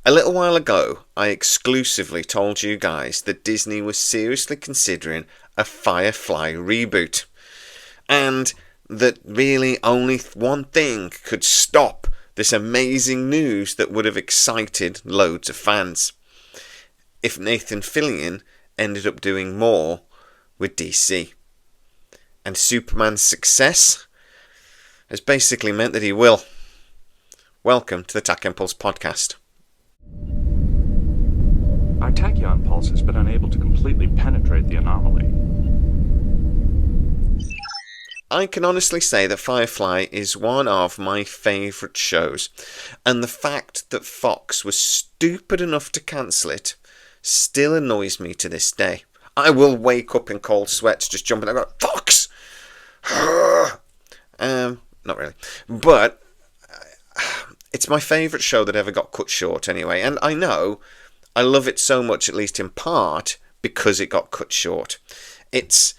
A little while ago, I exclusively told you guys that Disney was seriously considering a Firefly reboot, and that really only one thing could stop this amazing news that would have excited loads of fans. If Nathan Fillion ended up doing more with DC. And Superman's success has basically meant that he will. Welcome to the Tach Pulse podcast. Our tachyon pulse has been unable to completely penetrate the anomaly. I can honestly say that Firefly is one of my favourite shows, and the fact that Fox was stupid enough to cancel it still annoys me to this day. I will wake up in cold sweats just jumping. I go, Fox! Not really. But it's my favourite show that ever got cut short anyway, and I know I love it so much, at least in part, because it got cut short. It's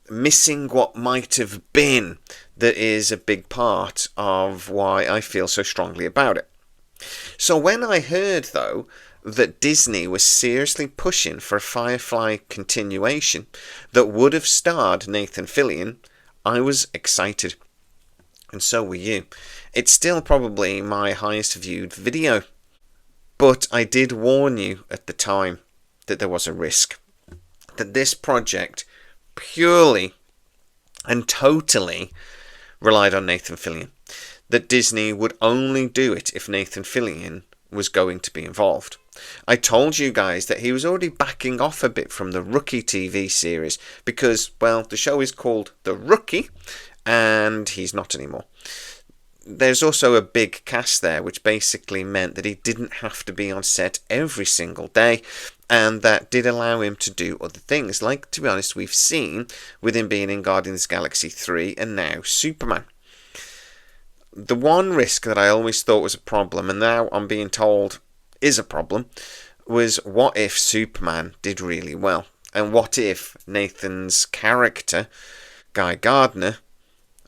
missing what might have been that is a big part of why I feel so strongly about it. So when I heard, though, that Disney was seriously pushing for a Firefly continuation that would have starred Nathan Fillion, I was excited. And so were you. It's still probably my highest viewed video. But I did warn you at the time that there was a risk. That this project purely and totally relied on Nathan Fillion. That Disney would only do it if Nathan Fillion was going to be involved. I told you guys that he was already backing off a bit from the Rookie TV series because, well, the show is called The Rookie and he's not anymore. There's also a big cast there, which basically meant that he didn't have to be on set every single day, and that did allow him to do other things, like, to be honest, we've seen with him being in Guardians of the Galaxy 3 and now Superman. The one risk that I always thought was a problem, and now I'm being told is a problem, was what if Superman did really well? And what if Nathan's character, Guy Gardner,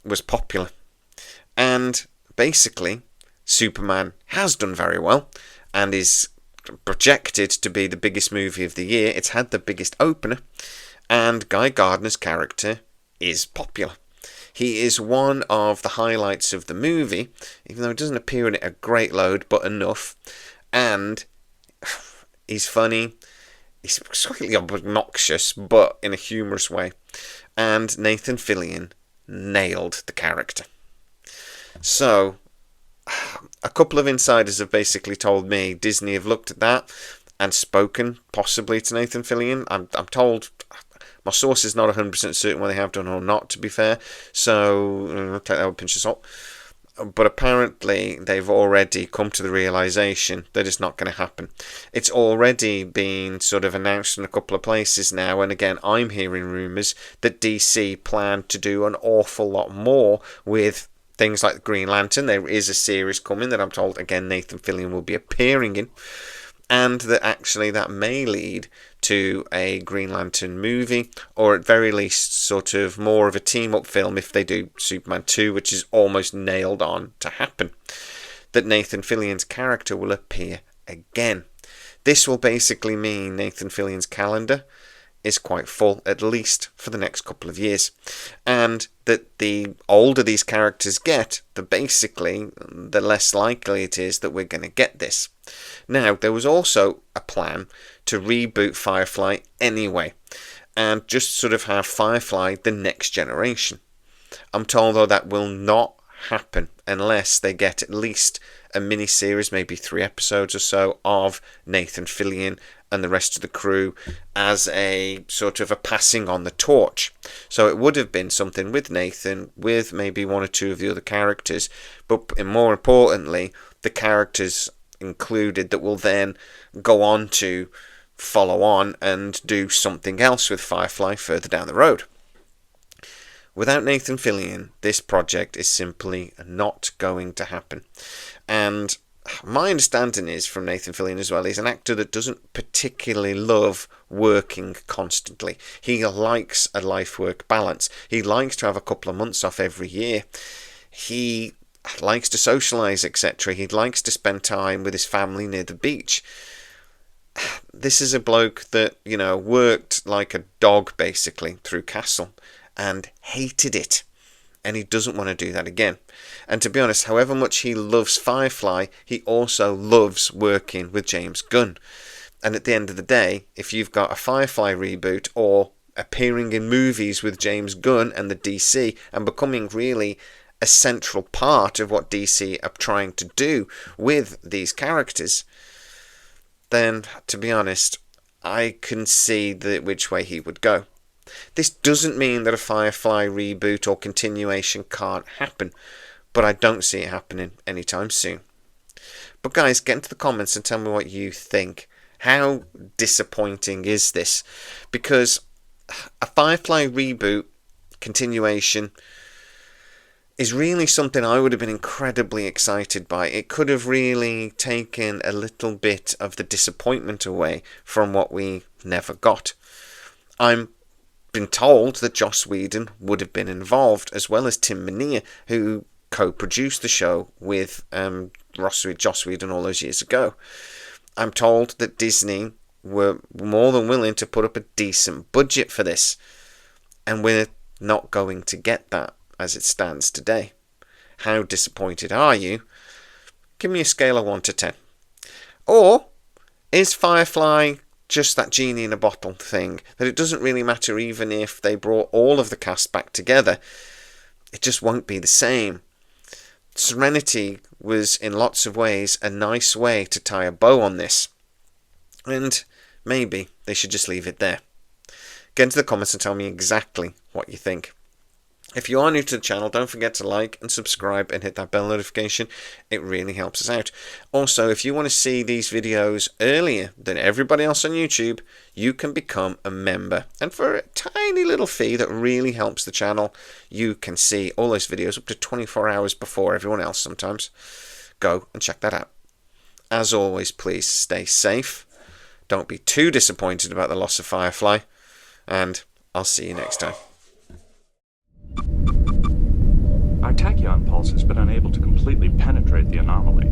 was popular? And basically, Superman has done very well and is projected to be the biggest movie of the year. It's had the biggest opener, and Guy Gardner's character is popular. He is one of the highlights of the movie, even though it doesn't appear in it a great load, but enough. And he's funny. He's slightly obnoxious, but in a humorous way. And Nathan Fillion nailed the character. So, a couple of insiders have basically told me Disney have looked at that and spoken possibly to Nathan Fillion. I'm told, my source is not 100% certain whether they have done or not, to be fair, so take that with a pinch of salt. But apparently they've already come to the realisation that it's not going to happen. It's already been sort of announced in a couple of places now, and again I'm hearing rumours that DC plan to do an awful lot more with things like Green Lantern. There is a series coming that I'm told, again, Nathan Fillion will be appearing in, and that actually that may lead to a Green Lantern movie, or at very least sort of more of a team-up film if they do Superman 2, which is almost nailed on to happen. That Nathan Fillion's character will appear again. This will basically mean Nathan Fillion's calendar is quite full, at least for the next couple of years. And that the older these characters get, the less likely it is that we're going to get this. Now, there was also a plan to reboot Firefly anyway, and just sort of have Firefly the next generation. I'm told, though, that will not happen unless they get at least a mini-series, maybe 3 episodes or so, of Nathan Fillion and the rest of the crew as a sort of a passing on the torch. So it would have been something with Nathan, with maybe 1 or 2 of the other characters, but more importantly, the characters included that will then go on to follow on and do something else with Firefly further down the road. Without Nathan Fillion, this project is simply not going to happen. And my understanding is from Nathan Fillion as well, he's an actor that doesn't particularly love working constantly. He likes a life-work balance. He likes to have a couple of months off every year. He likes to socialise, etc. He likes to spend time with his family near the beach. This is a bloke that, worked like a dog basically through Castle and hated it. And he doesn't want to do that again. And to be honest, however much he loves Firefly, he also loves working with James Gunn. And at the end of the day, if you've got a Firefly reboot or appearing in movies with James Gunn and the DC and becoming really a central part of what DC are trying to do with these characters, then, to be honest, I can see which way he would go. This doesn't mean that a Firefly reboot or continuation can't happen, but I don't see it happening anytime soon. But guys, get into the comments and tell me what you think. How disappointing is this? Because a Firefly reboot, continuation, is really something I would have been incredibly excited by. It could have really taken a little bit of the disappointment away from what we never got. I'm been told that Joss Whedon would have been involved, as well as Tim Minear, who co-produced the show with Joss Whedon all those years ago. I'm told that Disney were more than willing to put up a decent budget for this, and we're not going to get that as it stands today. How disappointed are you? Give me a scale of 1 to 10. Or is Firefly just that genie in a bottle thing, that it doesn't really matter even if they brought all of the cast back together, it just won't be the same? Serenity was in lots of ways a nice way to tie a bow on this, and maybe they should just leave it there. Get into the comments and tell me exactly what you think. If you are new to the channel, don't forget to like and subscribe and hit that bell notification. It really helps us out. Also, if you want to see these videos earlier than everybody else on YouTube, you can become a member. And for a tiny little fee that really helps the channel, you can see all those videos up to 24 hours before everyone else sometimes. Go and check that out. As always, please stay safe. Don't be too disappointed about the loss of Firefly. And I'll see you next time. Our tachyon pulse has been unable to completely penetrate the anomaly.